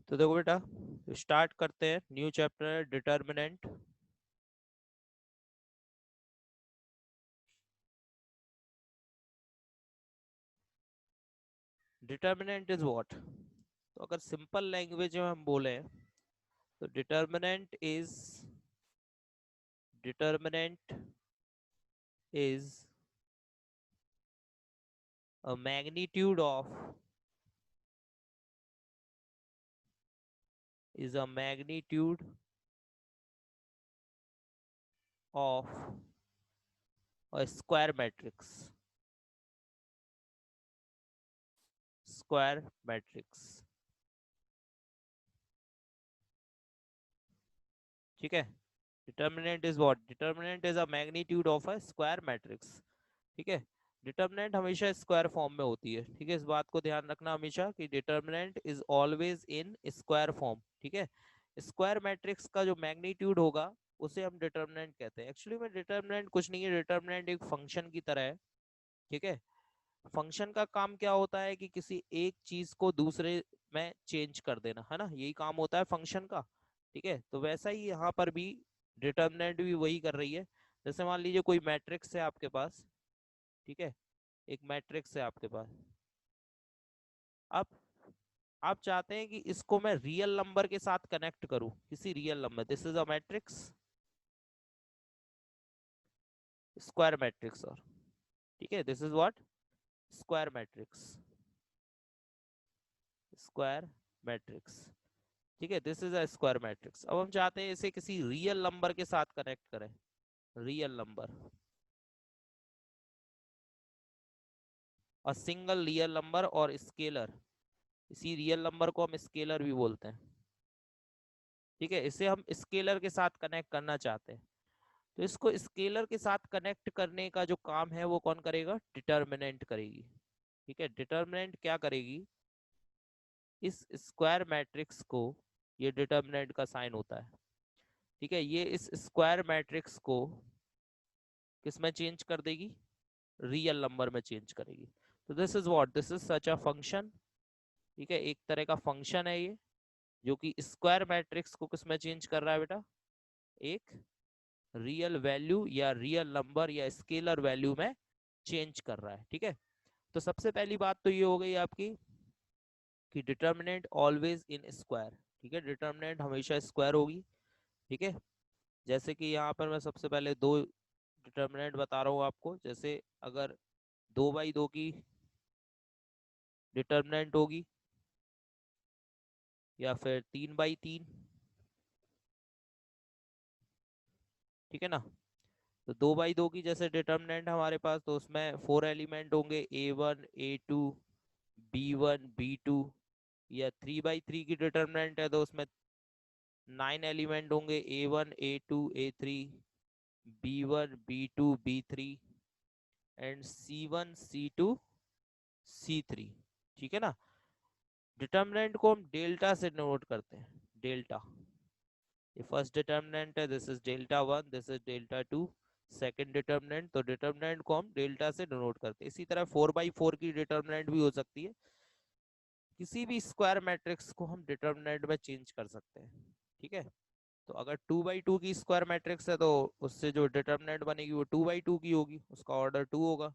तो देखो बेटा, स्टार्ट करते हैं। New chapter determinant. Determinant is what? तो अगर सिंपल लैंग्वेज में हम बोले तो determinant is a magnitude of is a magnitude of a square matrix. Square matrix. ठीक है। Determinant is what? Determinant is a magnitude of a square matrix. ठीक है। डिटर्मिनेंट हमेशा स्क्वायर फॉर्म में होती है। ठीक है, इस बात को ध्यान रखना हमेशा कि determinant is always in square form. ठीक है। स्क्वायर मैट्रिक्स का जो मैग्नीट्यूड होगा उसे हम डिटर्मिनेंट कहते हैं। एक्चुअली में डिटर्मिनेंट कुछ नहीं है, डिटर्मिनेंट एक फंक्शन की तरह है। ठीक है। फंक्शन का काम क्या होता है कि किसी एक चीज को दूसरे में चेंज कर देना, है ना, यही काम होता है फंक्शन का। ठीक है, तो वैसा ही यहाँ पर भी डिटर्मिनेंट भी वही कर रही है। जैसे मान लीजिए कोई मैट्रिक्स है आपके पास। ठीक है, एक मैट्रिक्स है आपके पास। अब आप चाहते हैं कि इसको मैं रियल नंबर के साथ कनेक्ट करूं, किसी real number. This is a matrix, square matrix. और ठीक है, this is what? Square matrix. Square matrix. ठीक है, this is a square matrix. अब हम चाहते हैं इसे किसी रियल नंबर के साथ कनेक्ट करें। Real number, a single real number और स्केलर। इसी रियल नंबर को हम स्केलर भी बोलते हैं। ठीक है, इसे हम स्केलर के साथ कनेक्ट करना चाहते हैं। तो इसको स्केलर के साथ कनेक्ट करने का जो काम है वो कौन करेगा? डिटर्मिनेंट करेगी। ठीक है, डिटर्मिनेंट क्या करेगी? इस स्क्वायर मैट्रिक्स को, ये डिटर्मिनेंट का साइन होता है। ठीक है, ये इस स्क्वायर मैट्रिक्स को किस में चेंज कर देगी? रियल नंबर में चेंज करेगी। तो this is what? This is such a function. ठीक है, एक तरह का फंक्शन है ये, जो कि स्क्वायर मैट्रिक्स को किस में चेंज कर रहा है बेटा? एक रियल वैल्यू या रियल नंबर या स्केलर वैल्यू में चेंज कर रहा है। ठीक है, तो सबसे पहली बात तो ये हो गई आपकी कि डिटर्मिनेंट ऑलवेज इन स्क्वायर। ठीक है, डिटर्मिनेंट हमेशा स्क्वायर होगी। ठीक है, जैसे कि यहाँ पर मैं सबसे पहले दो डिटर्मिनेंट बता रहा हूँ आपको। जैसे अगर 2/2 की डिटर्मिनेंट होगी, या फिर 3/3। ठीक है ना, तो 2/2 की जैसे डिटर्मिनेंट हमारे पास, तो उसमें 4 एलिमेंट होंगे, A1 A2 B1 B2। या 3/3 की डिटर्मिनेंट है तो उसमें 9 एलिमेंट होंगे, A1 A2 A3 B1 B2 B3 and C1 C2 C3। ठीक है ना। डिटर्मिनेंट को हम डेल्टा से नोट करते हैं। डेल्टा, ये फर्स्ट डिटर्मिनेंट है, this is delta 1, this is delta 2। Second determinant, तो डिटर्मिनेंट को हम डेल्टा से डिनोट करते हैं। इसी तरह 4/4 की डिटर्मिनेंट भी हो सकती है। किसी भी स्क्वायर मैट्रिक्स को हम डिटर्मिनेंट में चेंज कर सकते हैं। ठीक है, तो अगर 2/2 की स्क्वायर मैट्रिक्स है तो उससे जो डिटर्मिनेंट बनेगी वो 2/2 की होगी, उसका ऑर्डर 2 होगा।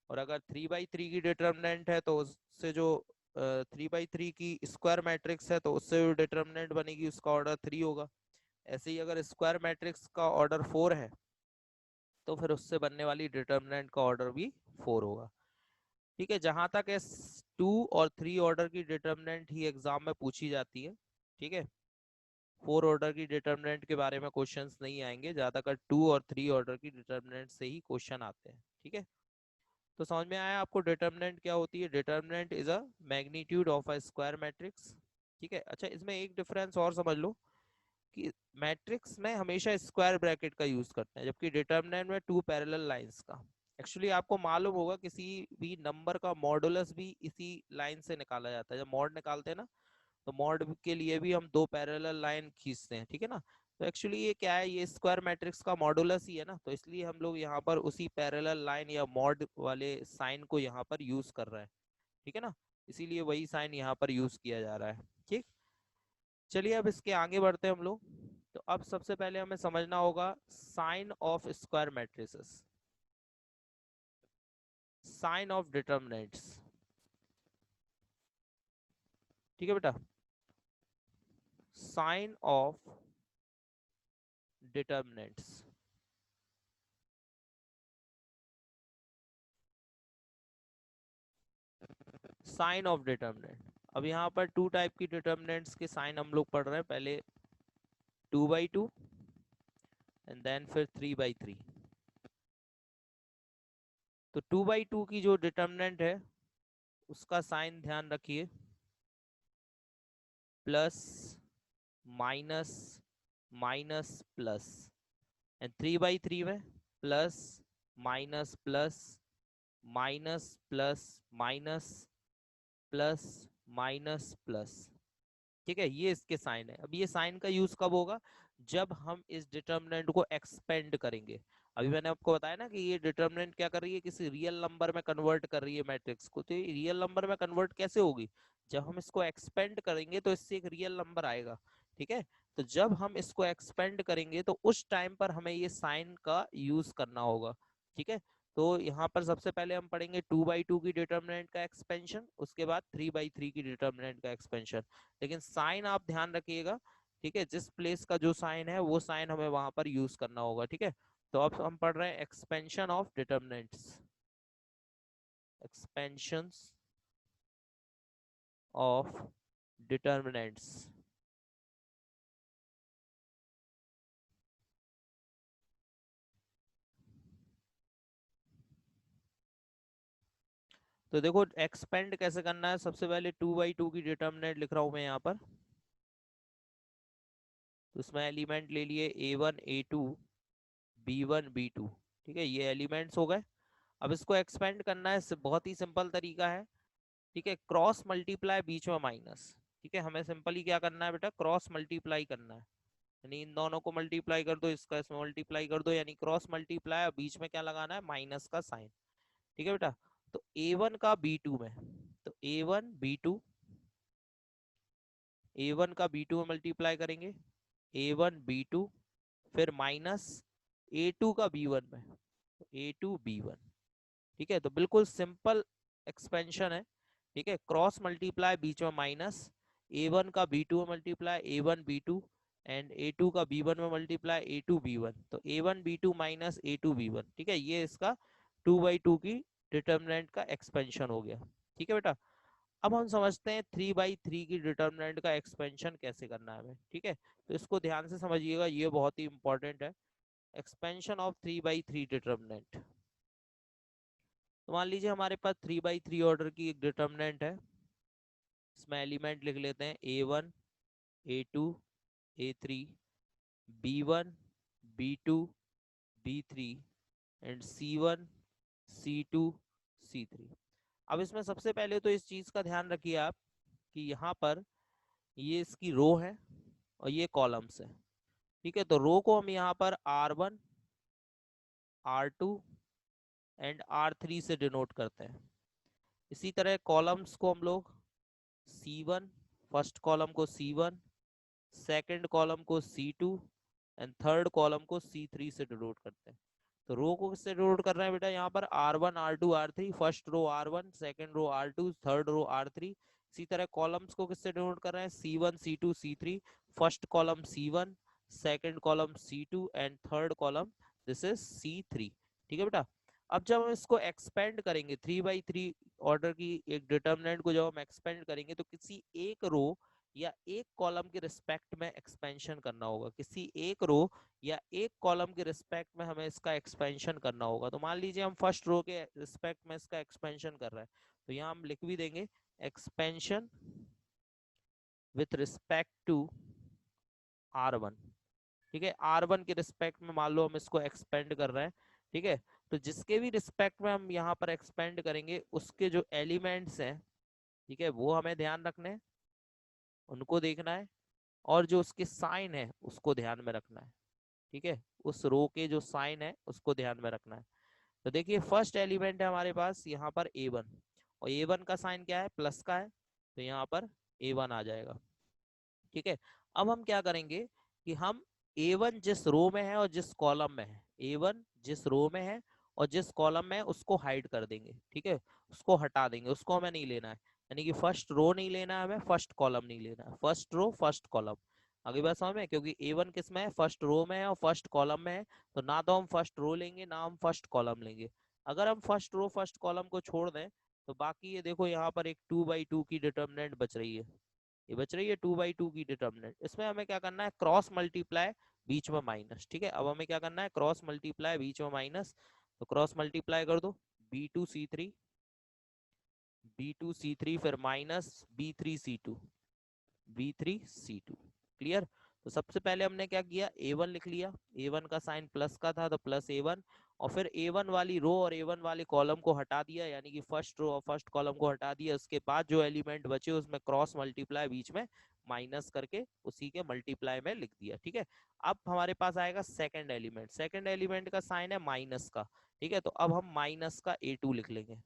और अगर 3/3 की डिटर्मिनेंट है तो उससे जो 3/3 की स्क्वायर मैट्रिक्स है तो उससे जो डिटर्मिनेंट बनेगी उसका ऑर्डर 3 होगा। ऐसे ही अगर स्क्वायर मैट्रिक्स का ऑर्डर 4 है तो फिर उससे बनने वाली डिटर्मिनेंट का ऑर्डर भी 4 होगा। ठीक है, जहां तक है 2 और 3 ऑर्डर की डिटर्मिनेंट ही एग्जाम में पूछी जाती है। ठीक है, 4 ऑर्डर की डिटर्मिनेंट के बारे में क्वेश्चंस नहीं आएंगे, ज्यादातर 2 और 3 ऑर्डर की डिटर्मिनेंट से ही क्वेश्चन आते हैं। ठीक है, तो समझ में आया आपको डिटर्मिनेंट क्या होती है? Determinant is a magnitude of a square matrix. ठीक है, अच्छा इसमें एक डिफरेंस और समझ लो कि मैट्रिक्स में हमेशा स्क्वायर ब्रैकेट का यूज करते हैं, जबकि डिटर्मिनेंट में 2 पैरेलल लाइंस का। एक्चुअली आपको मालूम होगा किसी भी नंबर का मॉडुलस भी इसी लाइन से निकाला जाता है। जब मॉड निकालते हैं ना, तो मॉड के लिए भी हम 2 पैरेलल लाइन खींचते हैं। ठीक है ना, तो एक्चुअली ये क्या है? ये स्क्वायर मैट्रिक्स का मॉडुलस ही है ना, तो इसलिए हम लोग यहाँ पर उसी पैरेलल लाइन या मॉड वाले साइन को यहाँ पर यूज कर रहे हैं। ठीक है ना, इसीलिए वही साइन यहाँ पर यूज किया जा रहा है। ठीक, चलिए अब इसके आगे बढ़ते हैं हम लोग। तो अब सबसे पहले हमें समझना होगा sign of square matrices, sign of determinants. ठीक है बेटा, sign of determinants. Sign of determinant, अब यहाँ पर टू टाइप की डिटर्मिनेंट्स के साइन हम लोग पढ़ रहे हैं। पहले 2/2 एंड देन फिर 3/3। तो 2/2 की जो डिटर्मिनेंट है उसका साइन ध्यान रखिए, plus minus minus plus. And 3/3 में plus minus plus minus plus minus plus minus plus. ठीक है, ये इसके साइन है। अब ये साइन का यूज कब होगा, जब हम इस डिटर्मिनेंट को एक्सपेंड करेंगे। अभी मैंने आपको बताया ना कि ये डिटर्मिनेंट क्या कर रही है, किसी रियल नंबर में कन्वर्ट कर रही है मैट्रिक्स को। तो ये रियल नंबर में कन्वर्ट कैसे होगी, जब हम इसको एक्सपेंड करेंगे तो इससे एक रियल नंबर आएगा। ठीक है, तो जब हम इसको एक्सपेंड करेंगे तो उस टाइम पर हमें ये साइन का यूज करना होगा। ठीक है, तो यहाँ पर सबसे पहले हम पढ़ेंगे 2/2 की डिटर्मिनेंट का एक्सपेंशन, उसके बाद 3/3 की डिटर्मिनेंट का एक्सपेंशन। लेकिन साइन आप ध्यान रखिएगा, ठीक है, जिस प्लेस का जो साइन है वो साइन हमें वहां पर यूज करना होगा। ठीक है, तो अब हम पढ़ रहे हैं expansion of determinants, expansions of determinants. तो देखो एक्सपेंड कैसे करना है, सबसे पहले 2/2 की डिटर्मिनेंट लिख रहा हूं मैं यहाँ पर। तो उसमें एलिमेंट ले लिए A1 A2 B1 B2। ठीक है, ये एलिमेंट्स हो गए। अब इसको एक्सपेंड करना है, बहुत ही सिंपल तरीका है। ठीक है, क्रॉस मल्टीप्लाई बीच में माइनस। ठीक है, हमें सिंपली क्या करना है बेटा, क्रॉस मल्टीप्लाई करना है। यानी इन दोनों को मल्टीप्लाई कर दो, इसका इसमें मल्टीप्लाई कर दो, यानी क्रॉस मल्टीप्लाई। और बीच में क्या लगाना है, माइनस का साइन। ठीक है बेटा, तो A1 का B2 में, तो A1 का B2 में मल्टीप्लाई करेंगे, A1 B2, फिर माइनस A2 का B1 में, A2 B1। ठीक है, तो बिल्कुल सिंपल एक्सपेंशन है। ठीक है, क्रॉस मल्टीप्लाई बीच में माइनस, A1 का B2 में multiply A1 B2, and A2 का B1 में मल्टीप्लाई A2 B1। तो A1 B2 minus A2 B1। ठीक है, ये इसका 2/2 की डिटर्मिनेंट का एक्सपेंशन हो गया। ठीक है बेटा, अब हम समझते हैं 3/3 की डिटर्मिनेंट का एक्सपेंशन कैसे करना है हमें। ठीक है, तो इसको ध्यान से समझिएगा, ये बहुत ही इंपॉर्टेंट है। Expansion of 3/3 determinant. तो मान लीजिए हमारे पास 3/3 ऑर्डर की एक डिटर्मिनेंट है। इसमें एलिमेंट लिख लेते हैं A1 A2 A3 B1 B2 B3 and C1 C2 C3। अब इसमें सबसे पहले तो इस चीज का ध्यान रखिए आप कि यहाँ पर ये इसकी रो है और ये कॉलम्स है। ठीक है, तो रो को हम यहाँ पर R1 R2 एंड R3 से डिनोट करते हैं। इसी तरह कॉलम्स को हम लोग C1, फर्स्ट कॉलम को C1, सेकंड कॉलम को C2 एंड थर्ड कॉलम को C3 से डिनोट करते हैं। तो रो को किससे डिनोट कर रहे हैं बेटा, यहाँ पर R1 R2 R3, first row R1, second row R2, third row R3। इसी तरह कॉलम्स को किससे डिनोट कर रहे हैं, C1 C2 C3, first column C1, second column C2 and third column this is C3। ठीक है बेटा, अब जब हम इसको एक्सपेंड करेंगे 3/3 ऑर्डर की एक डिटर्मिनेंट को, जब हम एक्सपेंड करेंगे तो किसी एक रो या एक कॉलम के रिस्पेक्ट में एक्सपेंशन करना होगा। किसी एक रो या एक कॉलम के रिस्पेक्ट में हमें इसका एक्सपेंशन करना होगा। तो मान लीजिए हम फर्स्ट रो के रिस्पेक्ट में इसका एक्सपेंशन कर रहे हैं, तो यहाँ हम लिख भी देंगे expansion with respect to R1। ठीक है, R1 के रिस्पेक्ट में मान लो हम इसको एक्सपेंड कर रहे हैं। ठीक है, तो जिसके भी रिस्पेक्ट में हम यहाँ पर एक्सपेंड करेंगे उसके जो एलिमेंट्स हैं, ठीक है, वो हमें ध्यान रखने हैं, उनको देखना है, और जो उसके साइन है उसको ध्यान में रखना है। ठीक है, उस रो के जो साइन है उसको ध्यान में रखना है। तो देखिए फर्स्ट एलिमेंट है हमारे पास यहाँ पर A1, और A1 का साइन क्या है, प्लस का है, तो यहाँ पर A1 आ जाएगा। ठीक है, अब हम क्या करेंगे कि हम A1 जिस रो में है और जिस कॉलम में है, A1 जिस रो में है और जिस कॉलम में है उसको हाइड कर देंगे। ठीक है, उसको हटा देंगे, उसको हमें नहीं लेना है। यानी कि फर्स्ट रो नहीं लेना है हमें, फर्स्ट कॉलम नहीं लेना है, फर्स्ट रो फर्स्ट कॉलम। आगे बात समझ में, क्योंकि A1 किस में है, फर्स्ट रो में है और फर्स्ट कॉलम में है, तो ना तो हम फर्स्ट रो लेंगे ना हम फर्स्ट कॉलम लेंगे। अगर हम फर्स्ट रो फर्स्ट कॉलम को छोड़ दें तो बाकी ये देखो यहाँ पर एक 2/2 की डिटर्मिनेंट बच रही है, ये बच रही है 2/2 की डिटर्मिनेंट। इसमें हमें क्या करना है, क्रॉस मल्टीप्लाई बीच में माइनस। ठीक है, अब हमें क्या करना है, क्रॉस मल्टीप्लाई बीच में माइनस। तो क्रॉस मल्टीप्लाई कर दो, B2C3 B2C3 फिर माइनस B3C2 B3C2। क्लियर। तो सबसे पहले हमने क्या किया, A1 लिख लिया, A1 का साइन प्लस का था तो प्लस A1, और फिर A1 वाली रो और A1 वाले कॉलम को हटा दिया, यानी कि फर्स्ट रो और फर्स्ट कॉलम को हटा दिया। उसके बाद जो एलिमेंट बचे उसमें क्रॉस मल्टीप्लाई बीच में माइनस करके उसी के मल्टीप्लाई में लिख दिया। ठीक है, अब हमारे पास आएगा सेकंड एलिमेंट, सेकंड एलिमेंट का साइन है माइनस का। ठीक है, तो अब हम माइनस का A2 लिख लेंगे,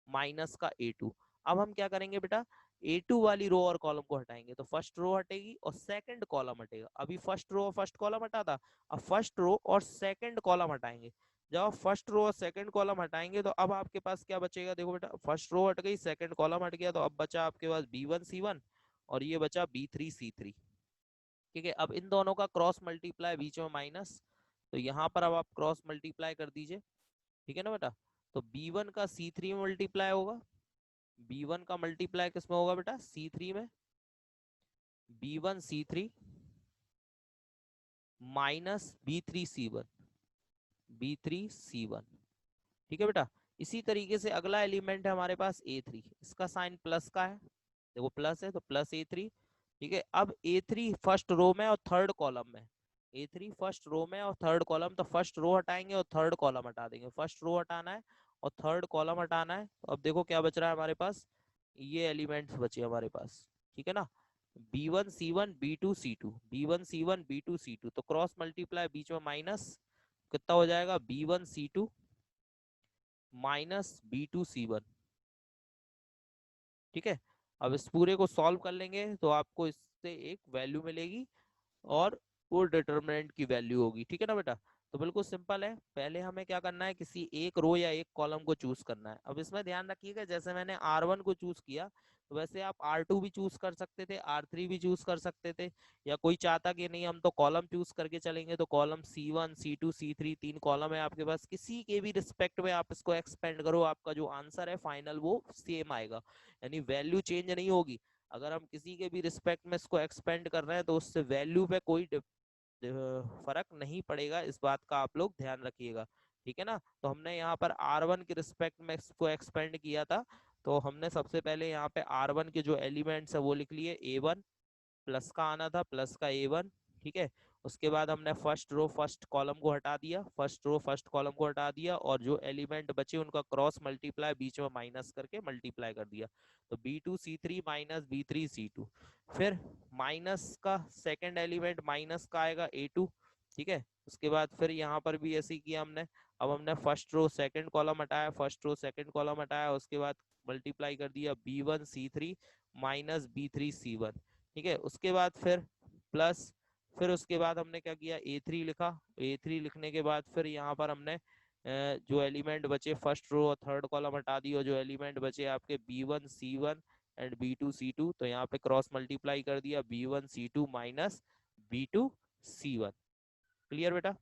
माइनस का A2। अब हम क्या करेंगे बेटा, A2 वाली रो और कॉलम को हटाएंगे, तो फर्स्ट रो हटेगी और सेकंड कॉलम हटेगा। अभी फर्स्ट रो और फर्स्ट कॉलम हटा था, अब फर्स्ट रो और सेकंड कॉलम हटाएंगे। जब आप फर्स्ट रो और सेकंड कॉलम हटाएंगे तो अब आपके पास क्या बचेगा, देखो बेटा, फर्स्ट रो हट गई, सेकंड कॉलम हट गया, तो अब बचा आपके पास B1C1 और ये बचा B3C3। ठीक है, अब इन दोनों का क्रॉस मल्टीप्लाई बीच में माइनस, तो यहाँ पर अब आप क्रॉस मल्टीप्लाई कर दीजिए। ठीक है ना बेटा, तो B1 का C3 में मल्टीप्लाई होगा, B1 का मल्टीप्लाई किसमें होगा बेटा, C3 में, B1C3 माइनस B3C1 B3C1। ठीक है बेटा, इसी तरीके से अगला एलिमेंट है हमारे पास A3, इसका साइन प्लस का है, देखो प्लस है तो प्लस A3। ठीक है, अब A3 फर्स्ट रो में और थर्ड कॉलम में, A3 फर्स्ट रो में और थर्ड कॉलम, तो फर्स्ट रो हटाएंगे और थर्ड कॉलम हटा देंगे, फर्स्ट रो हटाना है और थर्ड कॉलम हटाना है। तो अब देखो क्या बच रहा है हमारे पास, ये एलिमेंट्स बचे हमारे पास। ठीक है ना, B1C1 B2C2 B1C1 B2C2, तो क्रॉस मल्टीप्लाई बीच में माइनस, कितना हो जाएगा, B1C2 माइनस B2C1। ठीक है, अब इस पूरे को सॉल्व कर लेंगे तो आपको इससे एक वैल्यू मिलेगी और वो डिटर्मिनेंट की वैल्यू होगी। ठीक है ना बेटा, तो बिल्कुल सिंपल है, पहले हमें क्या करना है, किसी एक रो या एक कॉलम को चूज करना है। अब इसमें ध्यान रखिएगा, जैसे मैंने R1 को चूज किया तो वैसे आप R2 भी चूज कर सकते थे, R3 भी चूज कर सकते थे, या कोई चाहता कि नहीं हम तो कॉलम चूज करके चलेंगे, तो कॉलम C1 C2 C3 तीन कॉलम है आपके पास, किसी के भी रिस्पेक्ट में आप इसको एक्सपेंड करो, आपका जो आंसर है फाइनल वो सेम आएगा, यानी वैल्यू चेंज नहीं होगी। अगर हम किसी के भी रिस्पेक्ट में इसको एक्सपेंड कर रहे हैं तो उससे वैल्यू पे कोई फर्क नहीं पड़ेगा, इस बात का आप लोग ध्यान रखिएगा। ठीक है ना, तो हमने यहाँ पर R1 के रिस्पेक्ट में इसको एक्सपेंड किया था, तो हमने सबसे पहले यहाँ पे R1 के जो एलिमेंट्स है वो लिख लिए, A1 प्लस का आना था, प्लस का A1। ठीक है, उसके बाद हमने फर्स्ट रो फर्स्ट कॉलम को हटा दिया, फर्स्ट रो फर्स्ट कॉलम को हटा दिया, और जो एलिमेंट बचे उनका क्रॉस मल्टीप्लाई बीच में माइनस करके मल्टीप्लाई कर दिया, तो B2C3 माइनस B3C2। फिर माइनस का सेकंड एलिमेंट माइनस का आएगा A2। ठीक है, उसके बाद फिर यहाँ पर भी ऐसे ही किया हमने। अब हमने फर्स्ट रो सेकंड कॉलम हटाया, फर्स्ट रो सेकंड कॉलम हटाया, उसके बाद मल्टीप्लाई कर दिया B1C3 माइनस B3C1। ठीक है, उसके बाद फिर प्लस, फिर उसके बाद हमने क्या किया, A3 लिखा, A3 लिखने के बाद फिर यहाँ पर हमने जो एलिमेंट बचे फर्स्ट रो और थर्ड कॉलम हटा दी, और जो एलिमेंट बचे आपके B1C1 एंड B2C2, तो यहाँ पे क्रॉस मल्टीप्लाई कर दिया, B1C2 माइनस B2C1। क्लियर बेटा।